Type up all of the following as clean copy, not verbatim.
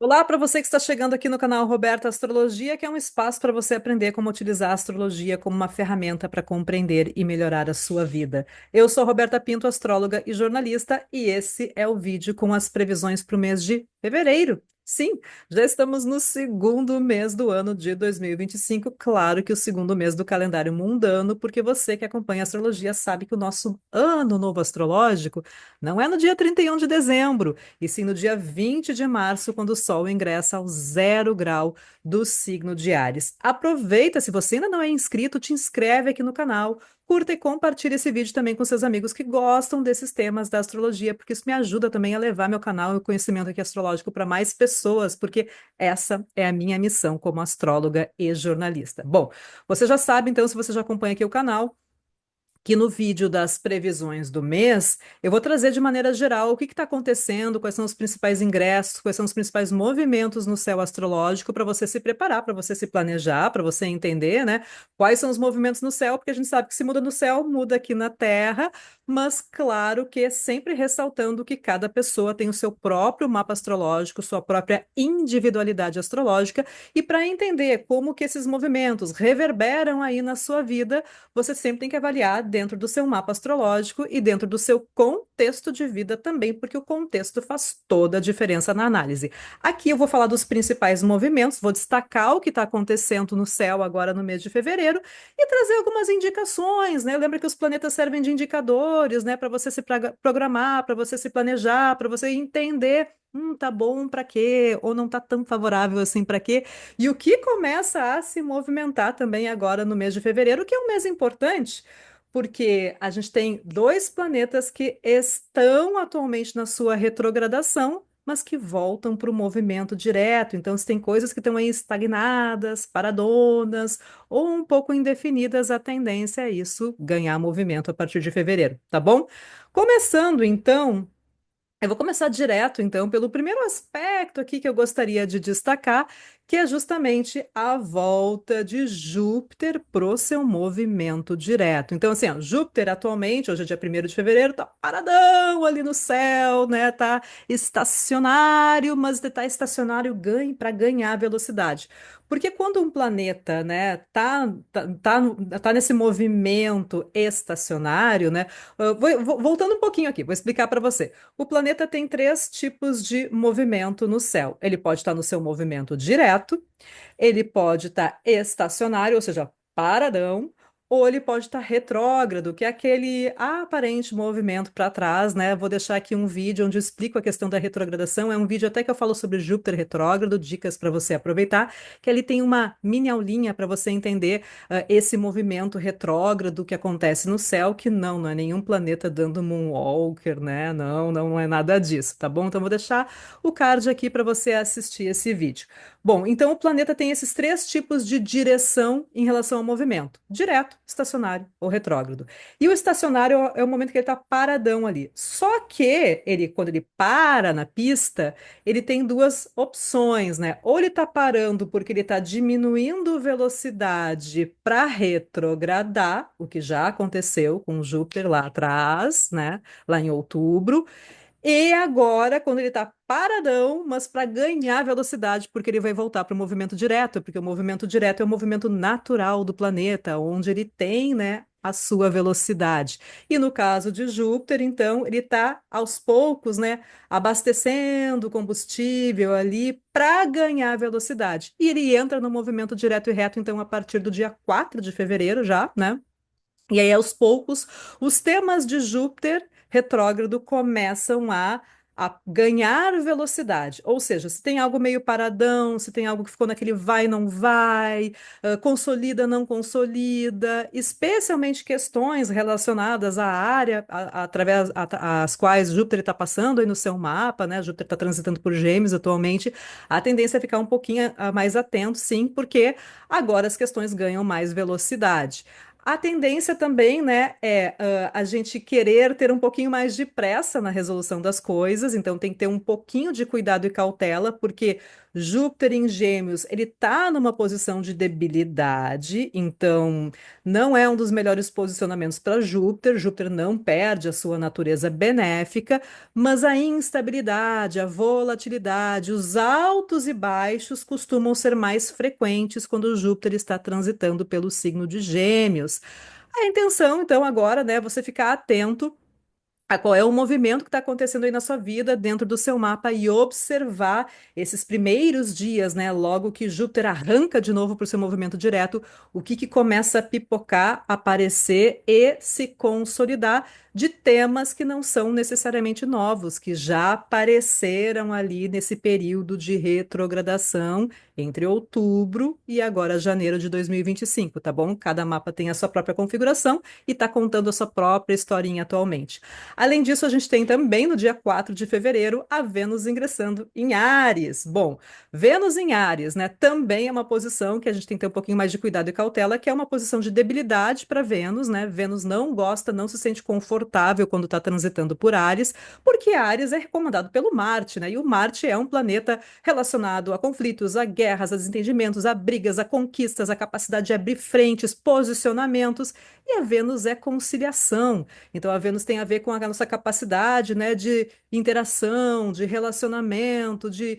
Olá para você que está chegando aqui no canal Roberta Astrologia, que é um espaço para você aprender como utilizar a astrologia como uma ferramenta para compreender e melhorar a sua vida. Eu sou Roberta Pinto, astróloga e jornalista, e esse é o vídeo com as previsões para o mês de fevereiro. Sim, já estamos no segundo mês do ano de 2025. Claro que o segundo mês do calendário mundano, porque você que acompanha a astrologia sabe que o nosso ano novo astrológico não é no dia 31 de dezembro, e sim no dia 20 de março, quando o Sol ingressa ao 0 grau do signo de Áries. Aproveita, se você ainda não é inscrito, te inscreve aqui no canal, curta e compartilha esse vídeo também com seus amigos que gostam desses temas da astrologia, porque isso me ajuda também a levar meu canal e o conhecimento aqui astrológico para mais pessoas, porque essa é a minha missão como astróloga e jornalista. Bom, você já sabe, então, se você já acompanha aqui o canal, que no vídeo das previsões do mês, eu vou trazer de maneira geral o que está acontecendo, quais são os principais ingressos, quais são os principais movimentos no céu astrológico para você se preparar, para você se planejar, para você entender, né, quais são os movimentos no céu, porque a gente sabe que se muda no céu, muda aqui na Terra, mas claro que sempre ressaltando que cada pessoa tem o seu próprio mapa astrológico, sua própria individualidade astrológica, e para entender como que esses movimentos reverberam aí na sua vida, você sempre tem que avaliar dentro do seu mapa astrológico e dentro do seu contexto de vida também, porque o contexto faz toda a diferença na análise. Aqui eu vou falar dos principais movimentos, vou destacar o que está acontecendo no céu agora no mês de fevereiro e trazer algumas indicações, né? Lembra que os planetas servem de indicadores, né, para você se programar, para você se planejar, para você entender. Tá bom para quê? Ou não tá tão favorável assim para quê? E o que começa a se movimentar também agora no mês de fevereiro, que é um mês importante, porque a gente tem dois planetas que estão atualmente na sua retrogradação, mas que voltam para o movimento direto. Então, se tem coisas que estão aí estagnadas, paradonas ou um pouco indefinidas, a tendência é isso ganhar movimento a partir de fevereiro, tá bom? Começando então. Eu vou começar direto, então, pelo primeiro aspecto aqui que eu gostaria de destacar, que é justamente a volta de Júpiter pro seu movimento direto. Então, assim, ó, Júpiter atualmente, hoje é dia 1º de fevereiro, tá paradão ali no céu, né? Tá estacionário, mas tá estacionário para ganhar velocidade. Porque quando um planeta, né, tá nesse movimento estacionário, né? Voltando um pouquinho aqui, vou explicar para você. O planeta tem três tipos de movimento no céu. Ele pode estar no seu movimento direto, ele pode estar estacionário, ou seja, paradão, ou ele pode estar retrógrado, que é aquele aparente movimento para trás, né? Vou deixar aqui um vídeo onde eu explico a questão da retrogradação. É um vídeo até que eu falo sobre Júpiter retrógrado, dicas para você aproveitar, que ali tem uma mini aulinha para você entender esse movimento retrógrado que acontece no céu, que não é nenhum planeta dando moonwalker, né? Não, não é nada disso, tá bom? Então vou deixar o card aqui para você assistir esse vídeo. Bom, então o planeta tem esses três tipos de direção em relação ao movimento: direto, estacionário ou retrógrado. E o estacionário é o momento que ele está paradão ali. Só que ele, quando ele para na pista, ele tem duas opções, né? Ou ele está parando porque ele está diminuindo velocidade para retrogradar, o que já aconteceu com Júpiter lá atrás, né? Lá em outubro. E agora, quando ele está paradão, mas para ganhar velocidade, porque ele vai voltar para o movimento direto, porque o movimento direto é o movimento natural do planeta, onde ele tem, né, a sua velocidade. E no caso de Júpiter, então, ele está aos poucos, né, abastecendo o combustível ali para ganhar velocidade. E ele entra no movimento direto e reto, então, a partir do dia 4 de fevereiro já, né? E aí, aos poucos, os temas de Júpiter retrógrado começam a ganhar velocidade. Ou seja, se tem algo meio paradão, se tem algo que ficou naquele vai, não vai, consolida, não consolida, especialmente questões relacionadas à área através às quais Júpiter está passando aí no seu mapa, né? Júpiter está transitando por Gêmeos atualmente. A tendência é ficar um pouquinho mais atento, sim, porque agora as questões ganham mais velocidade. A tendência também, né, é a gente querer ter um pouquinho mais de pressa na resolução das coisas, então tem que ter um pouquinho de cuidado e cautela, porque Júpiter em Gêmeos, ele está numa posição de debilidade, então não é um dos melhores posicionamentos para Júpiter. Júpiter não perde a sua natureza benéfica, mas a instabilidade, a volatilidade, os altos e baixos costumam ser mais frequentes quando Júpiter está transitando pelo signo de Gêmeos. A intenção, então, agora, né, é você ficar atento a qual é o movimento que está acontecendo aí na sua vida, dentro do seu mapa, e observar esses primeiros dias, né? Logo que Júpiter arranca de novo para o seu movimento direto, o que começa a pipocar, aparecer e se consolidar de temas que não são necessariamente novos, que já apareceram ali nesse período de retrogradação entre outubro e agora janeiro de 2025, tá bom? Cada mapa tem a sua própria configuração e está contando a sua própria historinha atualmente. Além disso, a gente tem também no dia 4 de fevereiro a Vênus ingressando em Áries. Bom, Vênus em Áries, né, também é uma posição que a gente tem que ter um pouquinho mais de cuidado e cautela, que é uma posição de debilidade para Vênus, né? Vênus não gosta, não se sente confortável quando está transitando por Áries, porque Áries é recomendado pelo Marte, né? E o Marte é um planeta relacionado a conflitos, a guerras, a desentendimentos, a brigas, a conquistas, a capacidade de abrir frentes, posicionamentos, e a Vênus é conciliação. Então, a Vênus tem a ver com a nossa capacidade, né, de interação, de relacionamento, de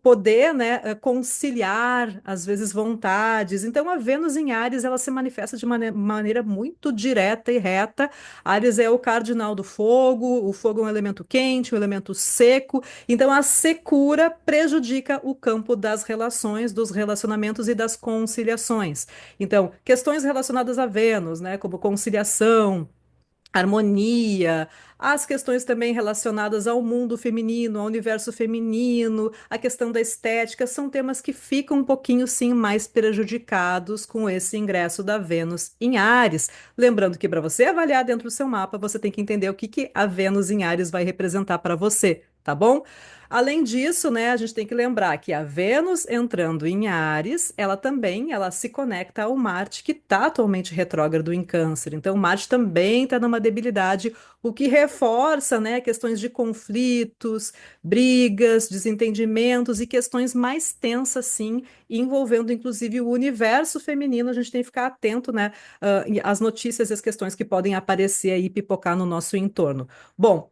poder, né, conciliar, às vezes, vontades. Então, a Vênus em Áries, ela se manifesta de maneira muito direta e reta. Áries é o cardinal do fogo, o fogo é um elemento quente, um elemento seco. Então, a secura prejudica o campo das relações, dos relacionamentos e das conciliações. Então, questões relacionadas a Vênus, né, como conciliação, harmonia, as questões também relacionadas ao mundo feminino, ao universo feminino, a questão da estética, são temas que ficam um pouquinho, sim, mais prejudicados com esse ingresso da Vênus em Áries. Lembrando que para você avaliar dentro do seu mapa, você tem que entender o que a Vênus em Áries vai representar para você, tá bom? Além disso, né, a gente tem que lembrar que a Vênus entrando em Áries, ela se conecta ao Marte que está atualmente retrógrado em Câncer. Então, Marte também está numa debilidade, o que reforça, né, questões de conflitos, brigas, desentendimentos e questões mais tensas, sim, envolvendo inclusive o universo feminino. A gente tem que ficar atento, né, às notícias e às questões que podem aparecer aí, pipocar no nosso entorno. Bom,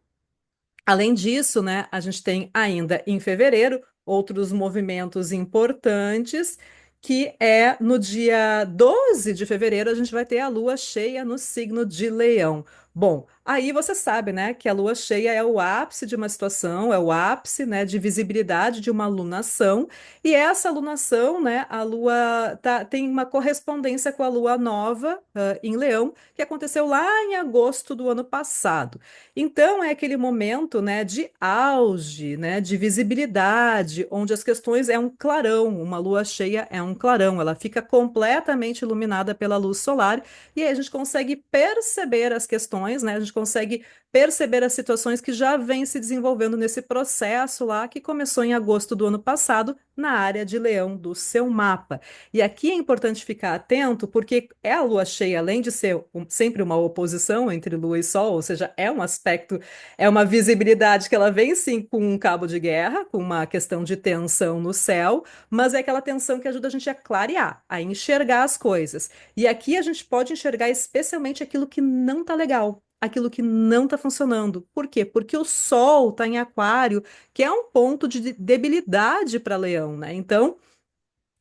além disso, né, a gente tem ainda em fevereiro outros movimentos importantes, que é no dia 12 de fevereiro a gente vai ter a lua cheia no signo de Leão. Bom, aí você sabe, né, que a lua cheia é o ápice de uma situação, é o ápice, né, de visibilidade de uma lunação, e essa lunação, né, a lua tem uma correspondência com a lua nova, em Leão, que aconteceu lá em agosto do ano passado. Então, é aquele momento, né, de auge, né, de visibilidade, onde as questões é um clarão, uma lua cheia é um clarão, ela fica completamente iluminada pela luz solar, e aí a gente consegue perceber as questões, né, a gente consegue perceber as situações que já vêm se desenvolvendo nesse processo lá, que começou em agosto do ano passado, na área de Leão do seu mapa. E aqui é importante ficar atento, porque é a lua cheia, além de ser sempre uma oposição entre lua e sol, ou seja, é um aspecto, é uma visibilidade que ela vem sim com um cabo de guerra, com uma questão de tensão no céu, mas é aquela tensão que ajuda a gente a clarear, a enxergar as coisas. E aqui a gente pode enxergar especialmente aquilo que não tá legal. Aquilo que não está funcionando. Por quê? Porque o Sol está em Aquário, que é um ponto de debilidade para Leão, né? Então,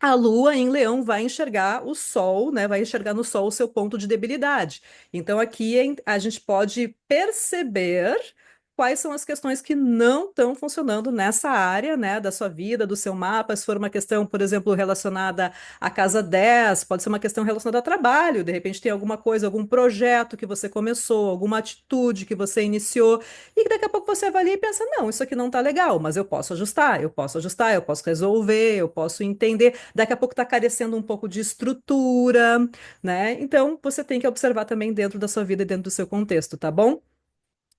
a Lua em Leão vai enxergar o Sol, né? Vai enxergar no Sol o seu ponto de debilidade. Então, aqui a gente pode perceber quais são as questões que não estão funcionando nessa área, né, da sua vida, do seu mapa. Se for uma questão, por exemplo, relacionada à casa 10, pode ser uma questão relacionada a trabalho. De repente, tem alguma coisa, algum projeto que você começou, alguma atitude que você iniciou, e que daqui a pouco você avalia e pensa: não, isso aqui não está legal, mas eu posso ajustar, eu posso ajustar, eu posso resolver, eu posso entender. Daqui a pouco está carecendo um pouco de estrutura, né? Então, você tem que observar também dentro da sua vida e dentro do seu contexto, tá bom?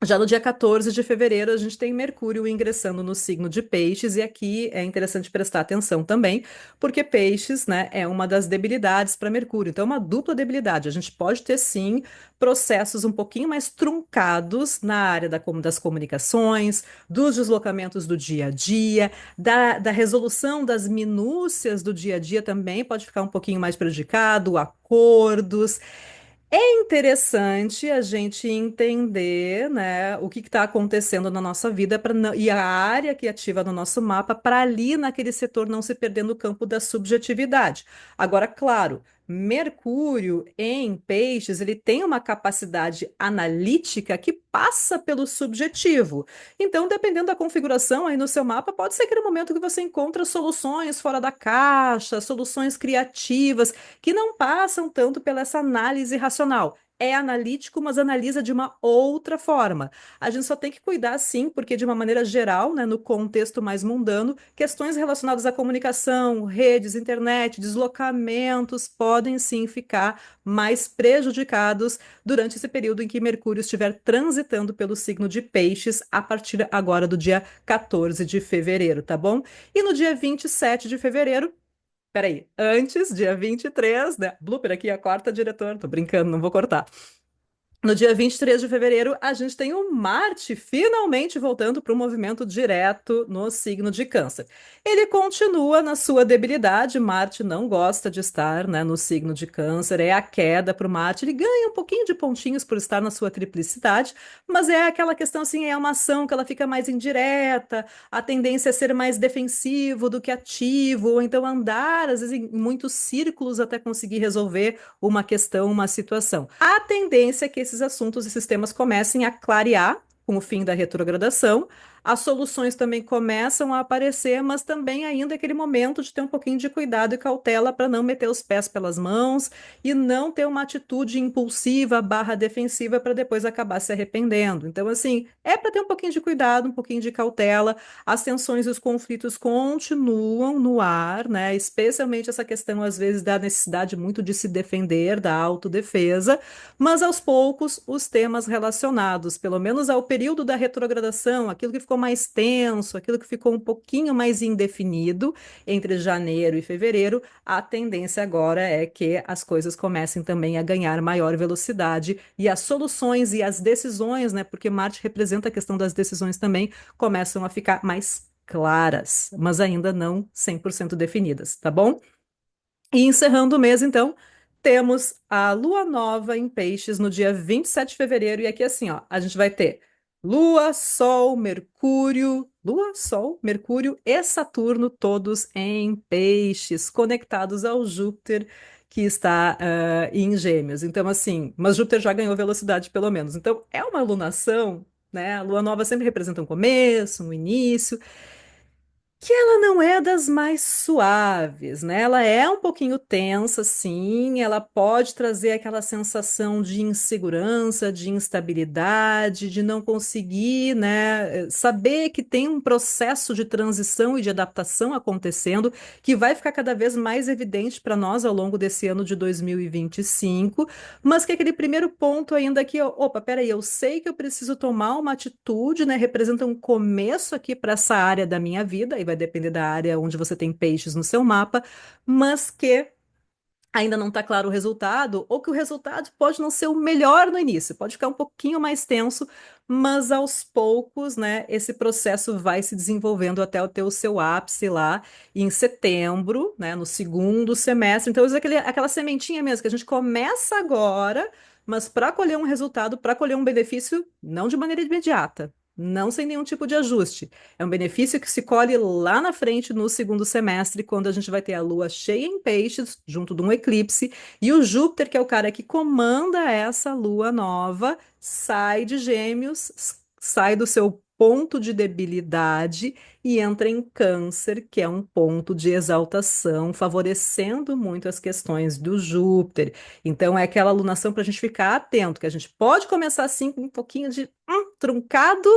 Já no dia 14 de fevereiro, a gente tem Mercúrio ingressando no signo de Peixes, e aqui é interessante prestar atenção também, porque Peixes, né, é uma das debilidades para Mercúrio, então é uma dupla debilidade. A gente pode ter, sim, processos um pouquinho mais truncados na área das comunicações, dos deslocamentos do dia a dia, da resolução das minúcias do dia a dia também pode ficar um pouquinho mais prejudicado, acordos. É interessante a gente entender, né, o que está acontecendo na nossa vida e a área que ativa no nosso mapa para ali naquele setor não se perder no campo da subjetividade. Agora, claro, Mercúrio em Peixes, ele tem uma capacidade analítica que passa pelo subjetivo. Então, dependendo da configuração aí no seu mapa, pode ser aquele momento que você encontra soluções fora da caixa, soluções criativas que não passam tanto pela essa análise racional. É analítico, mas analisa de uma outra forma. A gente só tem que cuidar, sim, porque de uma maneira geral, né, no contexto mais mundano, questões relacionadas à comunicação, redes, internet, deslocamentos podem sim ficar mais prejudicados durante esse período em que Mercúrio estiver transitando pelo signo de Peixes a partir agora do dia 14 de fevereiro, tá bom? E no dia 27 de fevereiro, peraí, antes, dia 23, né? Blooper aqui, corta, diretor. Tô brincando, não vou cortar. No dia 23 de fevereiro, a gente tem o Marte finalmente voltando para o movimento direto no signo de Câncer. Ele continua na sua debilidade, Marte não gosta de estar, né, no signo de Câncer, é a queda para o Marte. Ele ganha um pouquinho de pontinhos por estar na sua triplicidade, mas é aquela questão assim, é uma ação que ela fica mais indireta, a tendência é ser mais defensivo do que ativo, ou então andar, às vezes, em muitos círculos até conseguir resolver uma questão, uma situação. A tendência é que esses assuntos e sistemas comecem a clarear com o fim da retrogradação. As soluções também começam a aparecer, mas também ainda é aquele momento de ter um pouquinho de cuidado e cautela para não meter os pés pelas mãos e não ter uma atitude impulsiva barra defensiva para depois acabar se arrependendo. Então, assim, é para ter um pouquinho de cuidado, um pouquinho de cautela. As tensões e os conflitos continuam no ar, né? Especialmente essa questão, às vezes, da necessidade muito de se defender, da autodefesa, mas aos poucos os temas relacionados, pelo menos ao período da retrogradação, aquilo que ficou mais tenso, aquilo que ficou um pouquinho mais indefinido entre janeiro e fevereiro, a tendência agora é que as coisas comecem também a ganhar maior velocidade e as soluções e as decisões, né? Porque Marte representa a questão das decisões também, começam a ficar mais claras, mas ainda não 100% definidas, tá bom? E encerrando o mês, então, temos a Lua Nova em Peixes no dia 27 de fevereiro. E aqui, assim, ó, a gente vai ter Lua, Sol, Mercúrio e Saturno, todos em Peixes, conectados ao Júpiter, que está em Gêmeos. Então, assim, mas Júpiter já ganhou velocidade, pelo menos. Então, é uma alunação, né? A Lua Nova sempre representa um começo, um início que ela não é das mais suaves, né? Ela é um pouquinho tensa, sim. Ela pode trazer aquela sensação de insegurança, de instabilidade, de não conseguir, né, saber que tem um processo de transição e de adaptação acontecendo, que vai ficar cada vez mais evidente para nós ao longo desse ano de 2025, mas que aquele primeiro ponto ainda aqui, ó, opa, peraí, eu sei que eu preciso tomar uma atitude, né? Representa um começo aqui para essa área da minha vida, e vai depender da área onde você tem peixes no seu mapa, mas que ainda não está claro o resultado, ou que o resultado pode não ser o melhor no início, pode ficar um pouquinho mais tenso, mas aos poucos, né, esse processo vai se desenvolvendo até ter o seu ápice lá em setembro, né, no segundo semestre. Então, aquela sementinha mesmo que a gente começa agora, mas para colher um resultado, para colher um benefício, não de maneira imediata. Não sem nenhum tipo de ajuste. É um benefício que se colhe lá na frente no segundo semestre, quando a gente vai ter a lua cheia em peixes, junto de um eclipse, e o Júpiter, que é o cara que comanda essa lua nova, sai de Gêmeos, sai do seu ponto de debilidade e entra em Câncer, que é um ponto de exaltação, favorecendo muito as questões do Júpiter. Então, é aquela alunação para a gente ficar atento, que a gente pode começar assim com um pouquinho de truncado,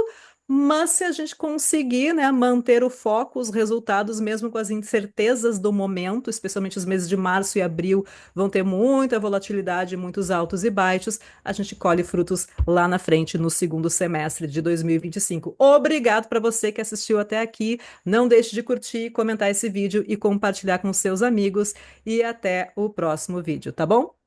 Mas se a gente conseguir, né, manter o foco, os resultados, mesmo com as incertezas do momento, especialmente os meses de março e abril, vão ter muita volatilidade, muitos altos e baixos, a gente colhe frutos lá na frente, no segundo semestre de 2025. Obrigado para você que assistiu até aqui. Não deixe de curtir, comentar esse vídeo e compartilhar com seus amigos. E até o próximo vídeo, tá bom?